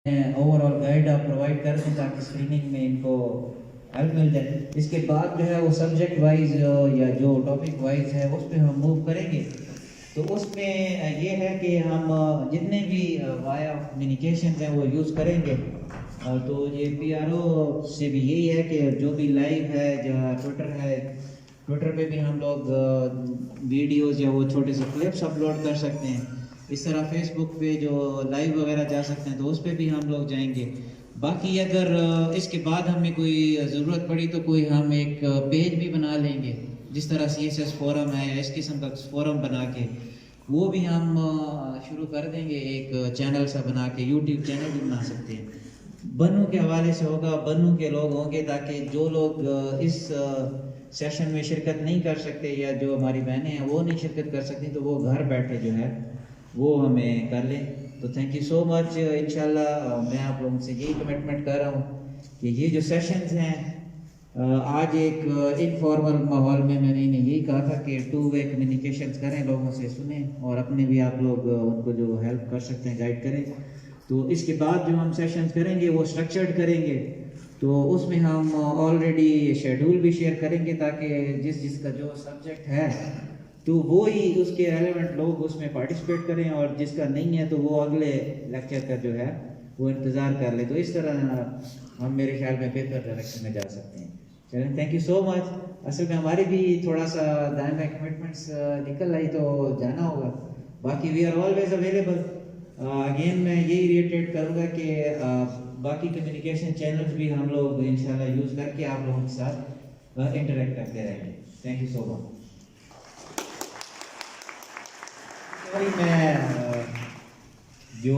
Over all guide آپ provide کر دیں تاکہ اسکریننگ میں ان کو ہیلپ مل جائے. اس کے بعد جو ہے وہ سبجیکٹ وائز یا جو ٹاپک وائز ہے اس پہ ہم موو کریں گے. تو اس میں یہ ہے کہ ہم جتنے بھی وائے آف کمیونیکیشنز ہیں وہ یوز کریں گے. تو یہ پی آر او سے بھی یہی ہے کہ جو بھی لائیو ہے یا ٹویٹر ہے, ٹویٹر پہ بھی ہم لوگ ویڈیوز یا وہ چھوٹے سے کلپس اپلوڈ کر سکتے ہیں. اس طرح فیس بک پہ جو لائیو وغیرہ جا سکتے ہیں تو اس پہ بھی ہم لوگ جائیں گے. باقی اگر اس کے بعد ہمیں کوئی ضرورت پڑی تو کوئی ہم ایک پیج بھی بنا لیں گے, جس طرح سی ایس ایس فورم ہے یا اس قسم کا فورم بنا کے وہ بھی ہم شروع کر دیں گے. ایک چینل سا بنا کے یوٹیوب چینل بھی بنا سکتے ہیں. بنو کے حوالے سے ہوگا, بنو کے لوگ ہوں گے تاکہ جو لوگ اس سیشن میں شرکت نہیں کر سکتے یا جو ہماری بہنیں ہیں وہ نہیں شرکت کر سکتی تو وہ گھر بیٹھے جو ہے وہ ہمیں کر لیں. تو تھینک یو سو مچ. انشاءاللہ میں آپ لوگوں سے یہی کمٹمنٹ کر رہا ہوں کہ یہ جو سیشنز ہیں آج ایک انفارمل ماحول میں نے انہیں یہی کہا تھا کہ ٹو وے کمیونیکیشنز کریں, لوگوں سے سنیں اور اپنے بھی آپ لوگ ان کو جو ہیلپ کر سکتے ہیں گائیڈ کریں. تو اس کے بعد جو ہم سیشنز کریں گے وہ اسٹرکچرڈ کریں گے. تو اس میں ہم آلریڈی شیڈول بھی شیئر کریں گے تاکہ جس کا جو سبجیکٹ ہے تو وہی اس کے ریلیونٹ لوگ اس میں پارٹیسپیٹ کریں, اور جس کا نہیں ہے تو وہ اگلے لیکچر کا جو ہے وہ انتظار کر لے. تو اس طرح ہم میرے خیال میں بہتر ڈائریکشن میں جا سکتے ہیں. چلیں, تھینک یو سو مچ. اصل میں ہماری بھی تھوڑا سا دائیں بائیں کمٹمنٹس نکل رہی تو جانا ہوگا. باقی we are always available. Again میں یہی ریٹیٹ کروں گا کہ باقی کمیونیکیشن چینلز بھی ہم لوگ انشاءاللہ یوز کر کے آپ لوگوں کے ساتھ انٹریکٹ کرتے رہیں گے. تھینک یو سو مچ. میں جو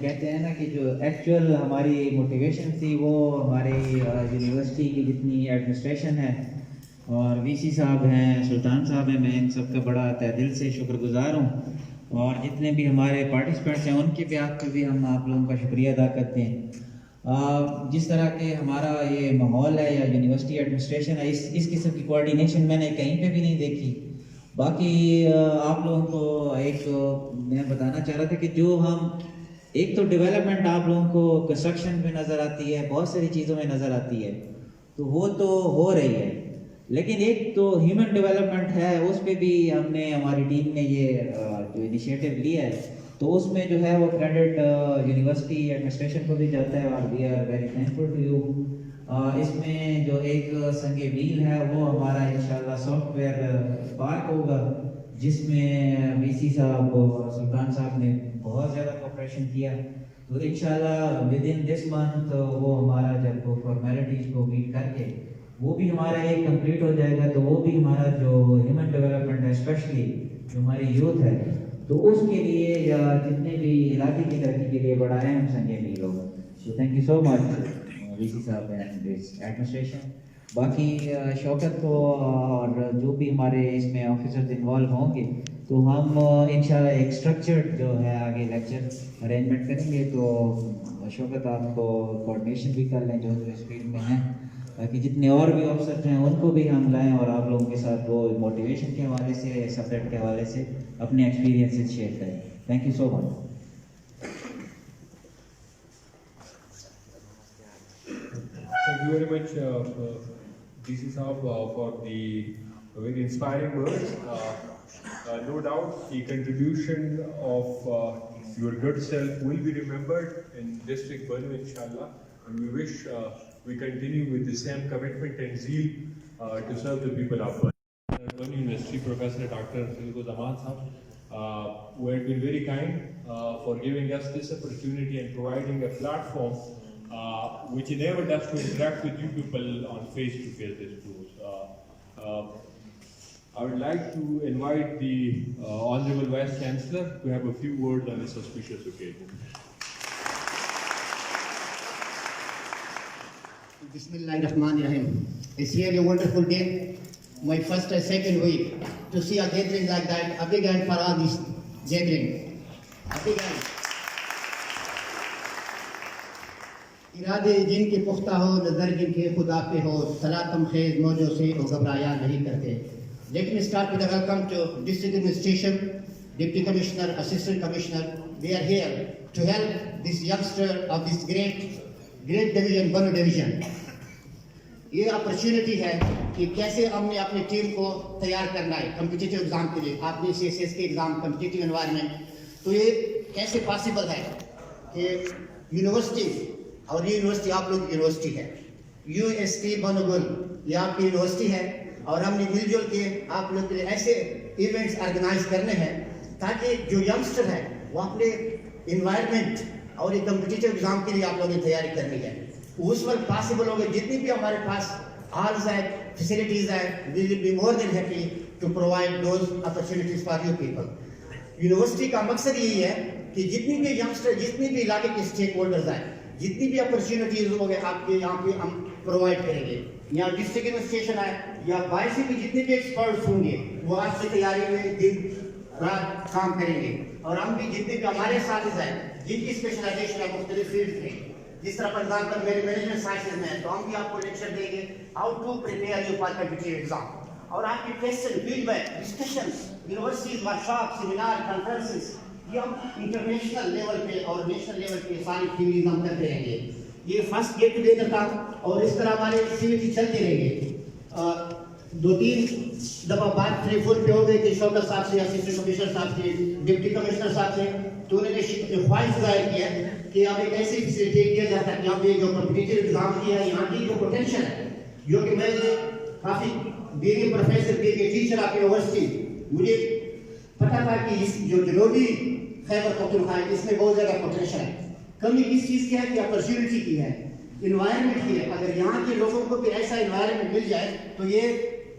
کہتے ہیں نا کہ جو ایکچوئل ہماری موٹیویشن تھی وہ ہماری یونیورسٹی کی جتنی ایڈمنسٹریشن ہے اور وی سی صاحب ہیں, سلطان صاحب ہیں, میں ان سب کا بڑا تہ دل سے شکر گزار ہوں. اور جتنے بھی ہمارے پارٹیسپینٹس ہیں ان کے بھی آپ پہ بھی ہم آپ لوگوں کا شکریہ ادا کرتے ہیں. جس طرح کہ ہمارا یہ ماحول ہے یا یونیورسٹی ایڈمنسٹریشن ہے, اس قسم کی کوآرڈینیشن میں نے کہیں پہ بھی نہیں دیکھی. باقی آپ لوگوں کو ایک میں بتانا چاہ رہا تھا کہ جو ہم ایک تو ڈیولپمنٹ آپ لوگوں کو کنسٹرکشن میں نظر آتی ہے, بہت ساری چیزوں میں نظر آتی ہے, تو وہ تو ہو رہی ہے, لیکن ایک تو ہیومن ڈیولپمنٹ ہے, اس پہ بھی ہم نے ہماری ٹیم نے یہ جو انیشیٹو لیا ہے تو اس میں جو ہے وہ کریڈٹ یونیورسٹی ایڈمنسٹریشن کو بھی جاتا ہے اور we are very thankful to you. اس میں جو ایک سنگ میل ہے وہ ہمارا انشاءاللہ سافٹ ویئر پارک ہوگا, جس میں وی سی صاحب اور سلطان صاحب نے بہت زیادہ کوپریشن کیا. تو انشاءاللہ ود ان دس منتھ وہ ہمارا جب وہ فارمیلٹیز کو میٹ کر کے وہ بھی ہمارا ایک کمپلیٹ ہو جائے گا, تو وہ بھی ہمارا جو ہیومن ڈیولپمنٹ ہے اسپیشلی جو ہماری یوتھ ہے تو اس کے لیے یا جتنے بھی علاقے کی ترقی کے لیے بڑا اہم سنگ میل ہوگا. تو تھینک یو سو مچ وی سی صاحب اینڈ ایڈمنسٹریشن. باقی شوکت کو اور جو بھی ہمارے اس میں آفیسرز انوالو ہوں گے تو ہم انشاءاللہ ایک اسٹرکچرڈ جو ہے آگے لیکچر ارینجمنٹ کریں گے. تو شوکت آپ کو کوآرڈینیشن بھی کر لیں جو اس فیلڈ میں ہیں, تاکہ جتنے اور بھی آفیسر ہیں ان کو بھی ہم لائیں اور آپ لوگوں کے ساتھ وہ موٹیویشن کے حوالے سے سبجیکٹ کے حوالے سے اپنے ایکسپیرینسز شیئر کریں. Thank you so much. Thank you very much, DC Saab, for the very inspiring words. No doubt, the contribution of your good self will be remembered in District Banu, inshallah. And we wish we continue with the same commitment and zeal to serve the people of Banu. Banu University Professor Dr. Hilko Zaman Saab, who had been very kind for giving us this opportunity and providing a platform which enabled us to interact with you people on face-to-face discourse. I would like to invite the Honorable Vice Chancellor to have a few words on this auspicious occasion. Bismillahirrahmanirrahim. It's really a wonderful day. My first and second week to see a gathering like that. A big hand for all this gathering. A big hand. ارادے جن کے پختہ ہو, نظر جن کے خدا پہ ہو, تلاطم خیز موجوں سے وہ گھبرایا نہیں کرتے. Let me start with a welcome to District Administration, Deputy Commissioner, Assistant Commissioner. We are here to help this youngster of this great division, Bannu division. یہ اپرچونٹی ہے کہ کیسے ہم نے اپنی ٹیم کو تیار کرنا ہے کمپٹیٹیو ایگزام کے لیے. آپ نے سی ایس ایس کے ایگزام کمپٹیٹیو انوائرمنٹ, تو یہ کیسے پاسبل ہے کہ یونیورسٹی, اور یہ یونیورسٹی آپ لوگ کی یونیورسٹی ہے, یو ایس ٹی بنوگل یہ آپ کی یونیورسٹی ہے, اور ہم نے مل جل کے آپ لوگ کے لیے ایسے ایونٹس آرگنائز کرنے ہیں تاکہ جو ینگسٹر ہے وہ اپنے انوائرمنٹ اور یہ کمپٹیٹیو ایگزام کے لیے آپ لوگوں نے تیاری کرنی ہے. اس وقت پاسبل ہوگا جتنی بھی ہمارے پاس ہالز ہیں, فیسلٹیز ہیں, we will be more than happy to provide those opportunities for you people. University کا مقصد یہی ہے کہ جتنی بھی ینگسٹر, جتنی بھی علاقے کے اسٹیک ہولڈرز ہیں, جتنی بھی اپرچونیٹیز ہوں گے آپ کے یہاں پہ ہم پرووائڈ کریں گے. یہاں ڈسٹرکٹ ایڈمنسٹریشن ہے یا باہر سے بھی جتنے بھی ایکسپرٹس ہوں گے وہ آپ کی تیاری میں دن رات کام کریں گے. اور ہم بھی جتنے بھی ہمارے ساتھ ہیں جن کی اسپیشلائزیشن ہے مختلف فیلڈ میں, جس طرح فار ایگزامپل میرے مینجمنٹ سائنسز میں ہے تو ہم بھی آپ کو لیکچر دیں گے how to prepare you for competitive exam. اور آپ کی question, feedback, discussions, universities, workshop, seminar, conferences, یہ ہم انٹرنیشنل لیول پہ اور نیشنل لیول پہ ساری ایکٹیویٹیز ہم کرتے رہیں گے. یہ فرسٹ گیٹ ٹوگیدر تھا اور اس طرح ہمارے ایکٹیویٹی چلتے رہیں گے. 2-3 دفعہ بات ٹیلی فون پہ ہو گئی کہ شوکت صاحب سے, اسسٹنٹ کمشنر صاحب سے, ڈپٹی کمشنر صاحب سے, تو انہوں نے خواہش ظاہر کیا کہ اب ایک ایسی فیسلٹی کیا جاتا ہے کہ اب یہ جو کمپٹیٹیو ایگزام کیا ہے یہاں کی جو پوٹینشیل ہے, جو کہ میں کافی بینگ پروفیسر کے ٹیچر آپ یونیورسٹی, مجھے پتا تھا کہ اس جو جنوبی خیبر پختونخوا ہے اس میں بہت زیادہ پوٹینشیل ہے. کمی کس چیز کی ہے کہ اپرچونٹی کی ہے, انوائرمنٹ کی ہے. اگر یہاں کے لوگوں کو بھی ایسا انوائرمنٹ مل جائے تو یہ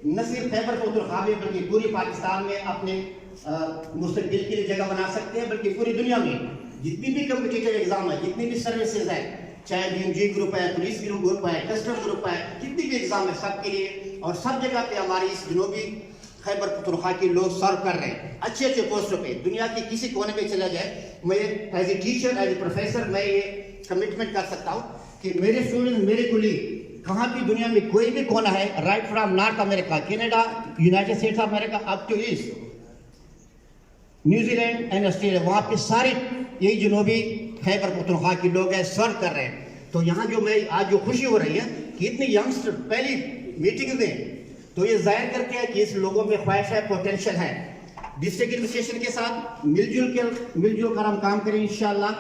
نہ صرف خیبر پختونخوا میں بلکہ پوری پاکستان میں اپنے مستقبل کے لیے جگہ بنا سکتے ہیں, بلکہ پوری دنیا میں جتنی بھی کمپٹیٹیو ایگزام ہے, جتنی بھی سروسز ہیں, چاہے بی ایم جی گروپ ہے, پولیس گروپ ہے, کسٹم گروپ ہے, جتنی بھی ایگزام ہے سب کے لیے اور سب جگہ پہ ہماری اس جنوبی خیبر پختونخوا کے لوگ سرو کر رہے ہیں اچھے اچھے پوسٹوں پہ. دنیا کے کسی کونے میں چلا جائے, میں as a teacher, as a professor میں یہ کمٹمنٹ کر سکتا ہوں کہ میرے اسٹوڈنٹ, میرے کولیگ کہاں بھی دنیا میں کوئی بھی کونا ہے, right from North America, Canada, United States of America up to east, New Zealand and Australia, وہاں پہ سارے یہی جنوبی خیبر پختونخوا کے لوگ ہیں سرو کر رہے ہیں. تو یہاں جو میں آج جو خوشی ہو رہی ہے کہ اتنے ینگسٹر پہلی میٹنگ میں, تو یہ ظاہر کرتے ہیں کہ اس لوگوں میں خواہش ہے, پوٹینشیل ہے. ڈسٹرکٹ ایڈمنسٹریشن کے ساتھ مل جل کر ہم کام کریں انشاءاللہ,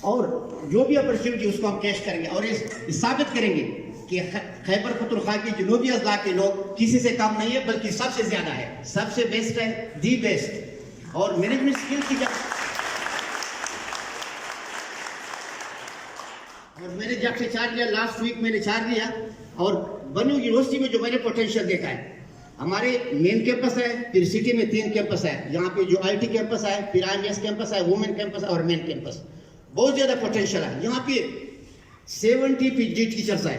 اور جو بھی اپرچونٹی اس کو ہم کیش کریں گے اور یہ ثابت کریں گے کہ خیبر پختونخوا کے جنوبی اضلاع کے لوگ کسی سے کم نہیں ہے بلکہ سب سے زیادہ ہے, سب سے بیسٹ ہے, دی بیسٹ. اور مینجمنٹ اسکل کی اور میں نے جب سے چارج لیا, لاسٹ ویک میں نے چارج لیا, اور بنو یونیورسٹی میں جو میں نے پوٹینشیل دیکھا ہے, ہمارے مین کیمپس ہے, پھر سٹی میں 3 کیمپس ہے, یہاں پہ جو آئی ٹی کیمپس ہے, پھر آئی ایس کیمپس ہے, وومن کیمپس ہے اور مین کیمپس, بہت زیادہ پوٹینشیل ہے. یہاں پہ 70 پی جی ٹیچرس ہیں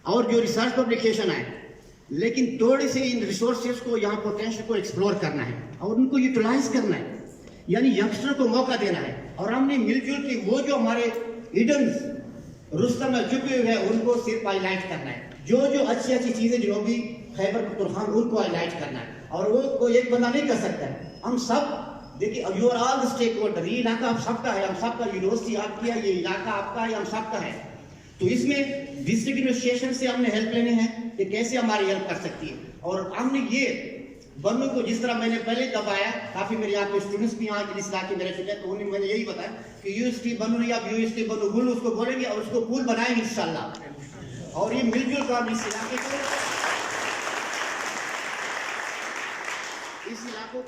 اور جو ریسرچ پبلیکیشن ہے, لیکن تھوڑے سے ان ریسورسز کو, یہاں پوٹینشیل کو ایکسپلور کرنا ہے اور ان کو یوٹیلائز کرنا ہے, یعنی ینگسٹر کو موقع دینا ہے. اور ہم نے مل جل کے وہ جو ہمارے ایڈنز رستم میں چھپے ہوئے ہیں ان کو صرف ہائی لائٹ کرنا ہے, جو اچھی اچھی چیزیں جنوبی خیبر پختونخوا ان کو ہائی لائٹ کرنا ہے. اور وہ کوئی ایک بندہ نہیں کر سکتا ہے, ہم سب دیکھیے, you are all stakeholder, یہ علاقہ آپ سب کا ہے, ہم سب کا, یونیورسٹی آپ کی ہے, یہ علاقہ آپ کا ہے, ہم سب کا ہے. تو اس میں ڈسٹرکٹ ایڈمنسٹریشن سے ہم نے ہیلپ لینی ہے کہ کیسے ہماری ہیلپ کر سکتی ہے. اور ہم نے یہ بنو کو جس طرح میں نے پہلے دبایا, کافی میرے یہاں پہ اسٹوڈنٹس بھی یہاں کے اس علاقے میں رہتے ہیں, تو انہیں میں نے یہی بتایا کہ یو ایس ٹی بنو نہیں, آپ یو ایس ٹی بنو گل اس کو بولیں گے اور اس کو پول بنائیں گے انشاءاللہ. اور یہ مل جل کر اس علاقے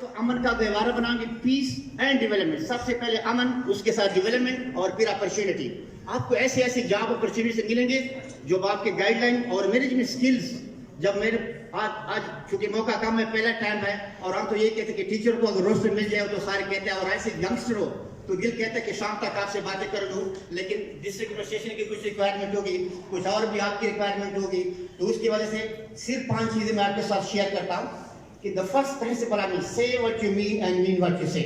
کو امن کا گہوارہ بنائیں گے, پیس اینڈ ڈیولپمنٹ. سب سے پہلے امن, اس کے ساتھ ڈیولپمنٹ, اور پھر اپرچونٹی. آپ کو ایسے ایسے جاب اپرچونٹی سے ملیں گے جو آپ کے گائیڈ لائن اور مینجمنٹ سکلز. جب میرے آج چونکہ موقع کم ہے, پہلا ٹائم ہے, اور ہم تو یہ کہتے ہیں کہ ٹیچر کو اگر روز سے مل جائے تو سارے کہتے ہیں, اور ایسے ینگسٹر ہو تو دل کہتا ہے کہ شام تک آپ سے باتیں کر لوں, لیکن ڈسٹرکٹ ایڈمنسٹریشن کی کچھ ریکوائرمنٹ ہوگی, کچھ اور بھی آپ کی ریکوائرمنٹ ہوگی, تو اس کی وجہ سے صرف 5 چیزیں میں آپ کے ساتھ شیئر کرتا ہوں. کہ the first principle I mean, say what you mean and mean what you say.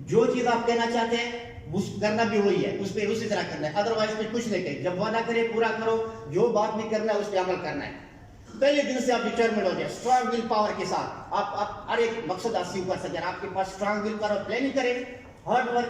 جو چیز آپ کہنا چاہتے ہیں اس کرنا بھی وہی ہے, اس پہ اسی طرح کرنا ہے, ادروائز میں کچھ نہیں کہیں. جب وعدہ کرے پورا کرو, جو بات بھی کرنا ہے اس پہ عمل کرنا ہے. پہلے دن سے آپ ڈٹرمنٹ ہو جائے, اسٹرانگ ول پاور کے ساتھ آپ ہر ایک مقصد حاصل کر سکیں. آپ کے پاس اسٹرانگ ول پاور, پلاننگ کریں hard work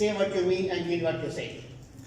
say what you mean and mean what you say.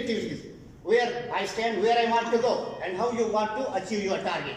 activities. Where I stand, where I want to go, and how you want to achieve your target.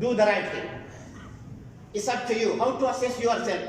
do the right thing. It's up to you. How to assess yourself.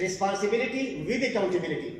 responsibility with accountability.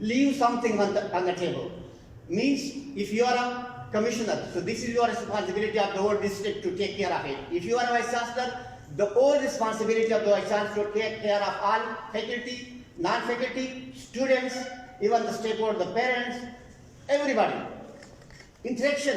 leave something on the table. Means if you are a commissioner, so this is your responsibility of the whole district to take care of it. If you are a vice chancellor, the whole responsibility of the vice chancellor to take care of all faculty, non-faculty, students, even the stakeholder, the parents, everybody. Interaction.